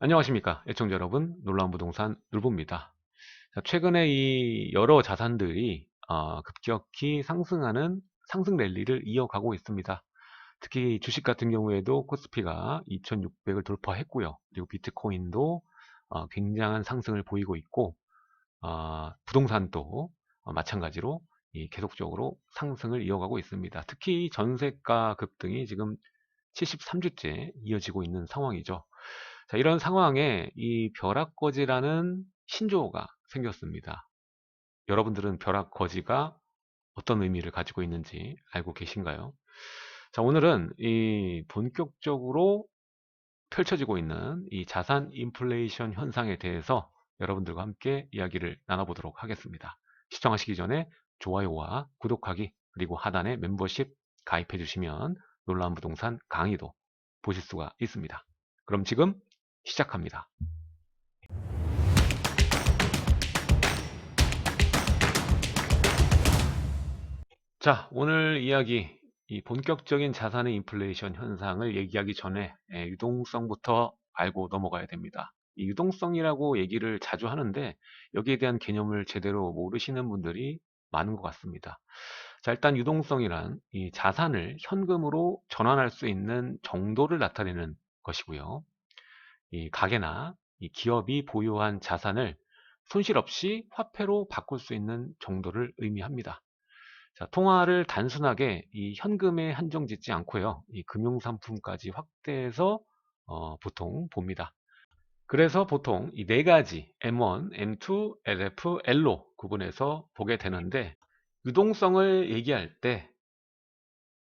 안녕하십니까 애청자 여러분, 놀라운 부동산 놀부입니다. 자, 최근에 이 여러 자산들이 급격히 상승하는 상승 랠리를 이어가고 있습니다. 특히 주식 같은 경우에도 코스피가 2600을 돌파했고요. 그리고 비트코인도 굉장한 상승을 보이고 있고, 부동산도 마찬가지로 계속적으로 상승을 이어가고 있습니다. 특히 전세가 급등이 지금 73주째 이어지고 있는 상황이죠. 자, 이런 상황에 이 벼락거지라는 신조어가 생겼습니다. 여러분들은 벼락거지가 어떤 의미를 가지고 있는지 알고 계신가요? 자, 오늘은 이 본격적으로 펼쳐지고 있는 이 자산 인플레이션 현상에 대해서 여러분들과 함께 이야기를 나눠보도록 하겠습니다. 시청하시기 전에 좋아요와 구독하기, 그리고 하단에 멤버십 가입해 주시면 놀라운 부동산 강의도 보실 수가 있습니다. 그럼 지금 시작합니다. 자, 오늘 이야기, 이 본격적인 자산의 인플레이션 현상을 얘기하기 전에 유동성부터 알고 넘어가야 됩니다. 이 유동성이라고 얘기를 자주 하는데 여기에 대한 개념을 제대로 모르시는 분들이 많은 것 같습니다. 자, 일단 유동성이란 이 자산을 현금으로 전환할 수 있는 정도를 나타내는 것이고요. 이 가게나 이 기업이 보유한 자산을 손실 없이 화폐로 바꿀 수 있는 정도를 의미합니다. 자, 통화를 단순하게 이 현금에 한정짓지 않고요. 이 금융상품까지 확대해서 보통 봅니다. 그래서 보통 이 네 가지 M1, M2, LF, L로 구분해서 보게 되는데, 유동성을 얘기할 때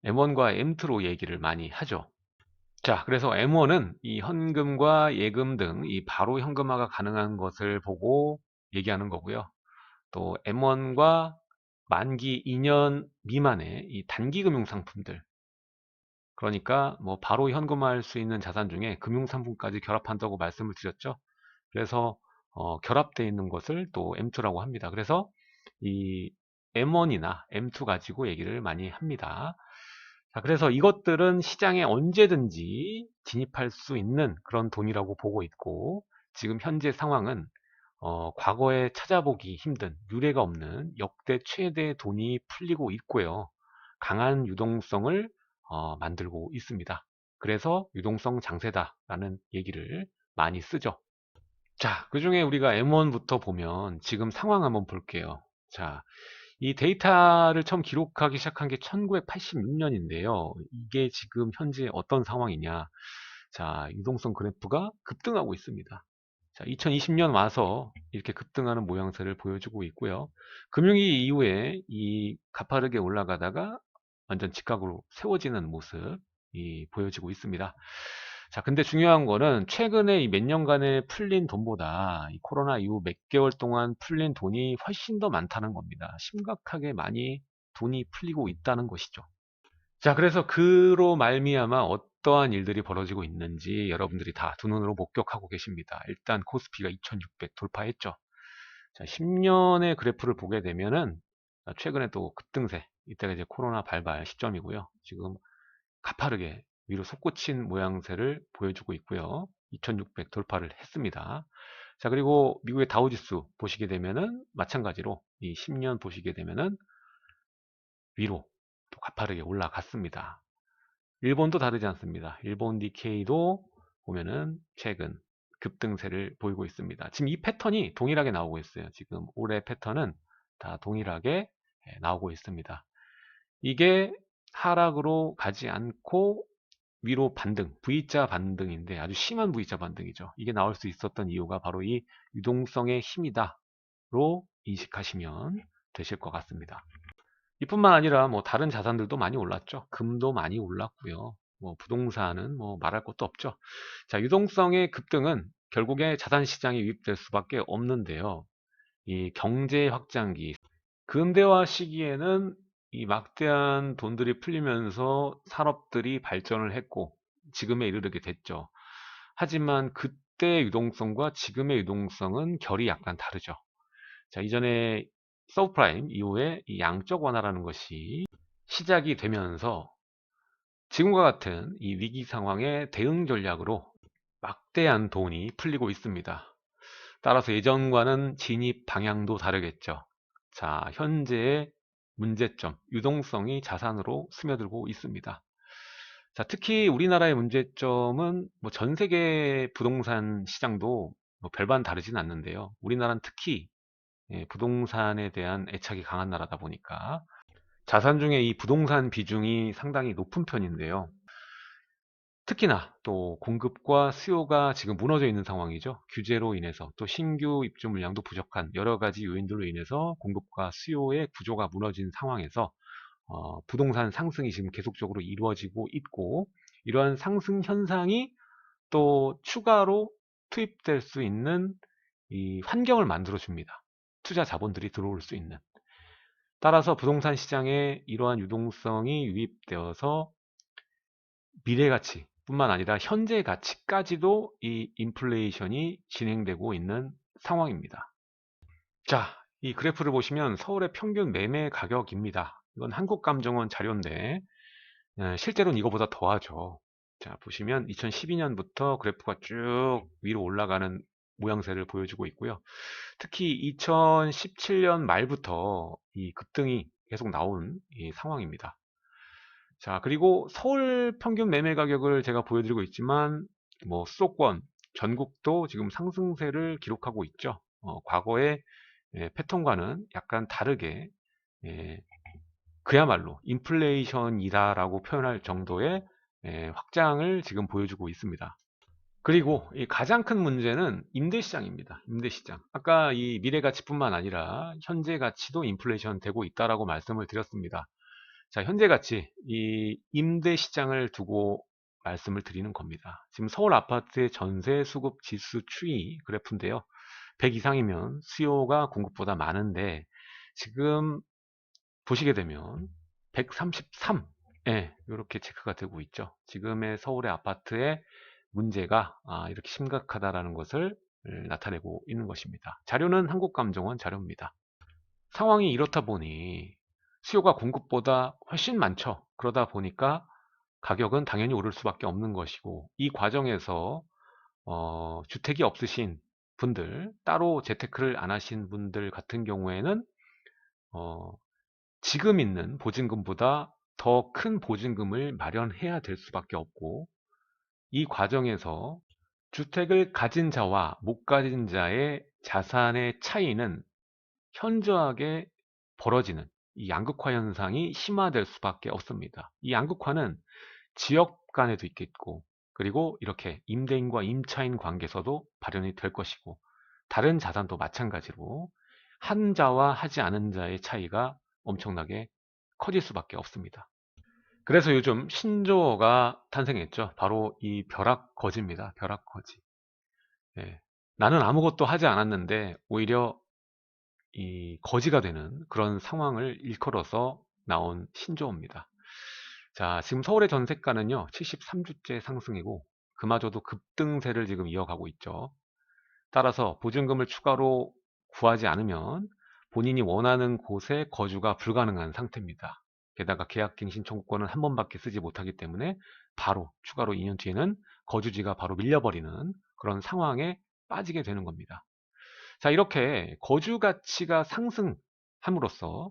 M1과 M2로 얘기를 많이 하죠. 자, 그래서 M1은 이 현금과 예금 등 이 바로 현금화가 가능한 것을 보고 얘기하는 거고요. 또 M1과 만기 2년 미만의 이 단기 금융 상품들, 그러니까 뭐 바로 현금화할 수 있는 자산 중에 금융 상품까지 결합한다고 말씀을 드렸죠. 그래서 결합되어 있는 것을 또 M2라고 합니다. 그래서 이 M1이나 M2 가지고 얘기를 많이 합니다. 자, 그래서 이것들은 시장에 언제든지 진입할 수 있는 그런 돈이라고 보고 있고, 지금 현재 상황은 과거에 찾아보기 힘든, 유례가 없는 역대 최대 돈이 풀리고 있고요. 강한 유동성을 만들고 있습니다. 그래서 유동성 장세다라는 얘기를 많이 쓰죠. 자, 그 중에 우리가 M1부터 보면 지금 상황 한번 볼게요. 자, 이 데이터를 처음 기록하기 시작한 게 1986년인데요. 이게 지금 현재 어떤 상황이냐. 자, 유동성 그래프가 급등하고 있습니다. 자, 2020년 와서 이렇게 급등하는 모양새를 보여주고 있고요. 금융위기 이후에 이 가파르게 올라가다가 완전 직각으로 세워지는 모습이 보여지고 있습니다. 자, 근데 중요한 거는 최근에 이 몇 년간에 풀린 돈보다 이 코로나 이후 몇 개월 동안 풀린 돈이 훨씬 더 많다는 겁니다. 심각하게 많이 돈이 풀리고 있다는 것이죠. 자, 그래서 그로 말미암아 어떠한 일들이 벌어지고 있는지 여러분들이 다 두 눈으로 목격하고 계십니다. 일단 코스피가 2600 돌파했죠. 자, 10년의 그래프를 보게 되면은 최근에 또 급등세, 이때가 이제 코로나 발발 시점이고요. 지금 가파르게 위로 솟구친 모양새를 보여주고 있고요. 2600 돌파를 했습니다. 자, 그리고 미국의 다우지수 보시게 되면은 마찬가지로 이 10년 보시게 되면은 위로 또 가파르게 올라갔습니다. 일본도 다르지 않습니다. 일본 니케이도 보면은 최근 급등세를 보이고 있습니다. 지금 이 패턴이 동일하게 나오고 있어요. 지금 올해 패턴은 다 동일하게 나오고 있습니다. 이게 하락으로 가지 않고 위로 반등, V자 반등인데 아주 심한 V자 반등이죠. 이게 나올 수 있었던 이유가 바로 이 유동성의 힘이다로 인식하시면 되실 것 같습니다. 이뿐만 아니라 뭐 다른 자산들도 많이 올랐죠. 금도 많이 올랐고요. 뭐 부동산은 뭐 말할 것도 없죠. 자, 유동성의 급등은 결국에 자산 시장에 유입될 수밖에 없는데요. 이 경제 확장기, 근대화 시기에는 이 막대한 돈들이 풀리면서 산업들이 발전을 했고 지금에 이르게 됐죠. 하지만 그때 유동성과 지금의 유동성은 결이 약간 다르죠. 자, 이전에 서브프라임 이후에 이 양적 완화라는 것이 시작이 되면서 지금과 같은 이 위기 상황의 대응 전략으로 막대한 돈이 풀리고 있습니다. 따라서 예전과는 진입 방향도 다르겠죠. 자, 현재의 문제점, 유동성이 자산으로 스며들고 있습니다. 자, 특히 우리나라의 문제점은 뭐 전 세계 부동산 시장도 뭐 별반 다르진 않는데요. 우리나라는 특히 부동산에 대한 애착이 강한 나라다 보니까 자산 중에 이 부동산 비중이 상당히 높은 편인데요. 특히나 또 공급과 수요가 지금 무너져 있는 상황이죠. 규제로 인해서 또 신규 입주 물량도 부족한 여러 가지 요인들로 인해서 공급과 수요의 구조가 무너진 상황에서 부동산 상승이 지금 계속적으로 이루어지고 있고, 이러한 상승 현상이 또 추가로 투입될 수 있는 이 환경을 만들어 줍니다. 투자 자본들이 들어올 수 있는. 따라서 부동산 시장에 이러한 유동성이 유입되어서 미래 가치뿐만 아니라 현재 가치까지도 이 인플레이션이 진행되고 있는 상황입니다. 자, 이 그래프를 보시면 서울의 평균 매매 가격입니다. 이건 한국감정원 자료인데 실제로는 이거보다 더하죠. 자, 보시면 2012년부터 그래프가 쭉 위로 올라가는 모양새를 보여주고 있고요. 특히 2017년 말부터 이 급등이 계속 나온 이 상황입니다. 자, 그리고 서울 평균 매매 가격을 제가 보여드리고 있지만 뭐 수도권, 전국도 지금 상승세를 기록하고 있죠. 과거의 패턴과는 약간 다르게 예, 그야말로 인플레이션이다라고 표현할 정도의 확장을 지금 보여주고 있습니다. 그리고 이 가장 큰 문제는 임대시장입니다. 임대시장. 아까 이 미래가치뿐만 아니라 현재 가치도 인플레이션 되고 있다라고 말씀을 드렸습니다. 자, 현재 가치, 이 임대시장을 두고 말씀을 드리는 겁니다. 지금 서울 아파트의 전세 수급 지수 추이 그래프인데요. 100 이상이면 수요가 공급보다 많은데 지금 보시게 되면 133, 이렇게 체크가 되고 있죠. 지금의 서울의 아파트의 문제가 이렇게 심각하다라는 것을 나타내고 있는 것입니다. 자료는 한국감정원 자료입니다. 상황이 이렇다 보니 수요가 공급보다 훨씬 많죠. 그러다 보니까 가격은 당연히 오를 수밖에 없는 것이고, 이 과정에서 주택이 없으신 분들, 따로 재테크를 안 하신 분들 같은 경우에는 어, 지금 있는 보증금보다 더 큰 보증금을 마련해야 될 수밖에 없고, 이 과정에서 주택을 가진 자와 못 가진 자의 자산의 차이는 현저하게 벌어지는 이 양극화 현상이 심화될 수밖에 없습니다. 이 양극화는 지역 간에도 있겠고, 그리고 이렇게 임대인과 임차인 관계에서도 발현이 될 것이고, 다른 자산도 마찬가지로 한 자와 하지 않은 자의 차이가 엄청나게 커질 수밖에 없습니다. 그래서 요즘 신조어가 탄생했죠. 바로 이 벼락거지입니다. 벼락거지. 예. 나는 아무것도 하지 않았는데 오히려 이 거지가 되는 그런 상황을 일컬어서 나온 신조어입니다. 자, 지금 서울의 전세가는요, 73주째 상승이고, 그마저도 급등세를 지금 이어가고 있죠. 따라서 보증금을 추가로 구하지 않으면 본인이 원하는 곳에 거주가 불가능한 상태입니다. 게다가 계약갱신 청구권은 한 번밖에 쓰지 못하기 때문에 바로 추가로 2년 뒤에는 거주지가 바로 밀려버리는 그런 상황에 빠지게 되는 겁니다. 자, 이렇게 거주 가치가 상승함으로써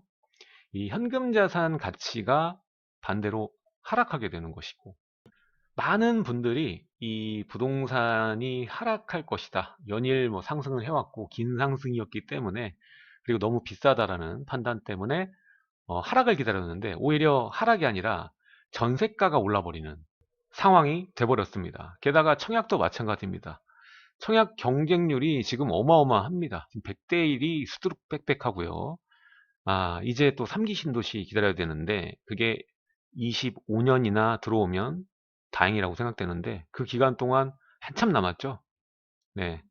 이 현금 자산 가치가 반대로 하락하게 되는 것이고, 많은 분들이 이 부동산이 하락할 것이다. 연일 뭐 상승을 해왔고 긴 상승이었기 때문에, 그리고 너무 비싸다라는 판단 때문에 하락을 기다렸는데 오히려 하락이 아니라 전세가가 올라버리는 상황이 돼버렸습니다. 게다가 청약도 마찬가지입니다. 청약 경쟁률이 지금 어마어마합니다. 지금 100대 1이 수두룩 빽빽하고요. 이제 또 3기 신도시 기다려야 되는데 그게 25년이나 들어오면 다행이라고 생각되는데 그 기간 동안 한참 남았죠. 네.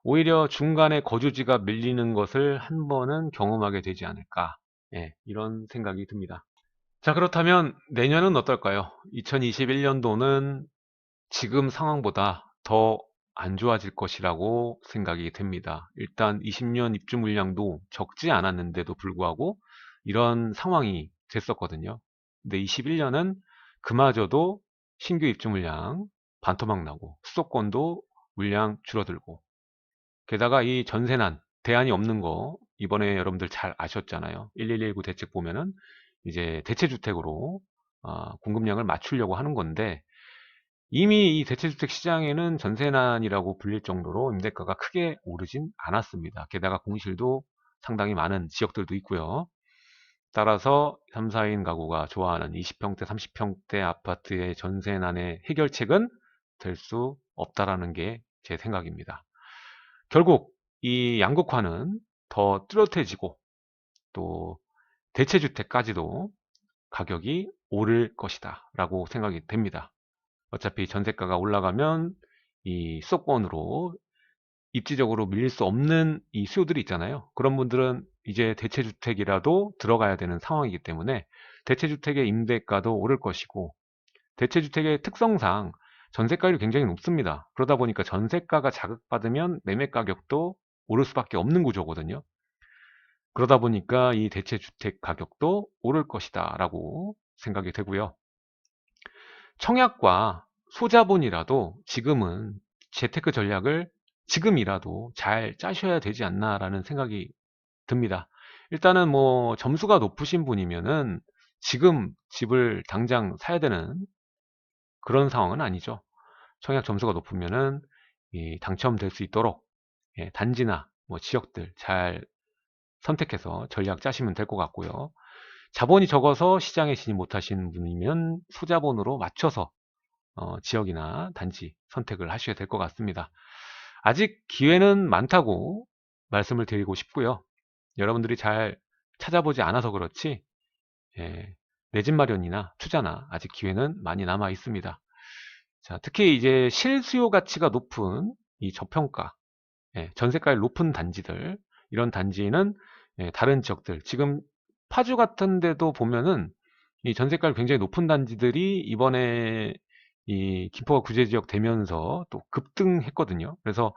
오히려 중간에 거주지가 밀리는 것을 한 번은 경험하게 되지 않을까. 이런 생각이 듭니다. 자, 그렇다면 내년은 어떨까요? 2021년도는 지금 상황보다 더 안 좋아질 것이라고 생각이 됩니다. 일단 20년 입주 물량도 적지 않았는데도 불구하고 이런 상황이 됐었거든요. 근데 21년은 그마저도 신규 입주 물량 반토막 나고 수도권도 물량 줄어들고, 게다가 이 전세난 대안이 없는 거 이번에 여러분들 잘 아셨잖아요. 1119 대책 보면은 이제 대체주택으로 공급량을 맞추려고 하는 건데, 이미 이 대체주택 시장에는 전세난이라고 불릴 정도로 임대가가 크게 오르진 않았습니다. 게다가 공실도 상당히 많은 지역들도 있고요. 따라서 3, 4인 가구가 좋아하는 20평대, 30평대 아파트의 전세난의 해결책은 될 수 없다라는 게 제 생각입니다. 결국 이 양극화는 더 뚜렷해지고, 또 대체주택까지도 가격이 오를 것이다 라고 생각이 됩니다. 어차피 전세가가 올라가면 이 수도권으로 입지적으로 밀릴 수 없는 이 수요들이 있잖아요. 그런 분들은 이제 대체주택이라도 들어가야 되는 상황이기 때문에 대체주택의 임대가도 오를 것이고, 대체주택의 특성상 전세가율이 굉장히 높습니다. 그러다 보니까 전세가가 자극받으면 매매 가격도 오를 수밖에 없는 구조거든요. 그러다 보니까 이 대체주택 가격도 오를 것이다 라고 생각이 되고요. 청약과 소자본이라도 지금은 재테크 전략을 지금이라도 잘 짜셔야 되지 않나라는 생각이 듭니다. 일단은 뭐 점수가 높으신 분이면은 지금 집을 당장 사야 되는 그런 상황은 아니죠. 청약 점수가 높으면은 당첨될 수 있도록 단지나 뭐 지역들 잘 선택해서 전략 짜시면 될 것 같고요. 자본이 적어서 시장에 진입 못하시는 분이면 소자본으로 맞춰서 지역이나 단지 선택을 하셔야 될 것 같습니다. 아직 기회는 많다고 말씀을 드리고 싶고요. 여러분들이 잘 찾아보지 않아서 그렇지, 내 집 마련이나 투자나 아직 기회는 많이 남아 있습니다. 자, 특히 이제 실수요 가치가 높은 이 저평가, 전세가율 높은 단지들, 이런 단지는 다른 지역들, 지금 파주 같은 데도 보면은 이 전세가율 굉장히 높은 단지들이 이번에 이 김포가 구제지역 되면서 또 급등했거든요. 그래서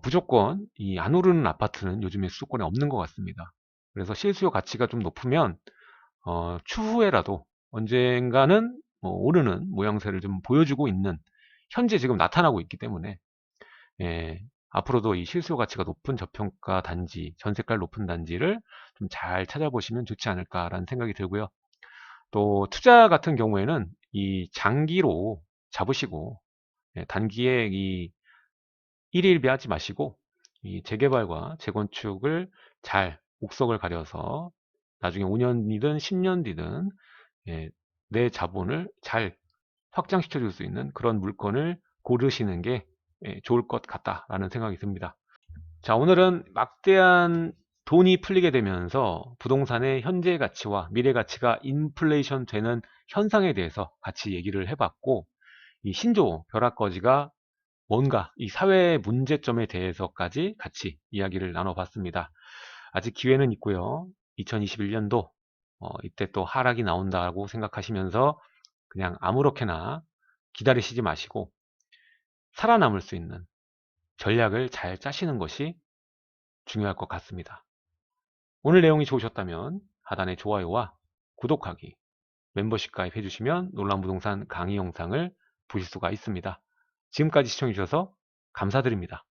무조건 이 안 오르는 아파트는 요즘에 수도권에 없는 것 같습니다. 그래서 실수요 가치가 좀 높으면 추후에라도 언젠가는 뭐 오르는 모양새를 좀 보여주고 있는, 현재 지금 나타나고 있기 때문에 앞으로도 이 실수요 가치가 높은 저평가 단지, 전세가율 높은 단지를 좀 잘 찾아보시면 좋지 않을까라는 생각이 들고요. 또 투자 같은 경우에는 이 장기로 잡으시고, 단기에 이 일일비하지 마시고 이 재개발과 재건축을 잘 옥석을 가려서 나중에 5년이든 10년 뒤든 내 자본을 잘 확장시켜 줄 수 있는 그런 물건을 고르시는 게 좋을 것 같다라는 생각이 듭니다. 자, 오늘은 막대한 돈이 풀리게 되면서 부동산의 현재 가치와 미래 가치가 인플레이션 되는 현상에 대해서 같이 얘기를 해봤고, 이 신조 벼락거지가 뭔가 이 사회 문제점에 대해서까지 같이 이야기를 나눠봤습니다. 아직 기회는 있고요. 2021년도 이때 또 하락이 나온다고 생각하시면서 그냥 아무렇게나 기다리시지 마시고 살아남을 수 있는 전략을 잘 짜시는 것이 중요할 것 같습니다. 오늘 내용이 좋으셨다면 하단의 좋아요와 구독하기, 멤버십 가입해 주시면 놀라운부동산 강의 영상을 보실 수가 있습니다. 지금까지 시청해 주셔서 감사드립니다.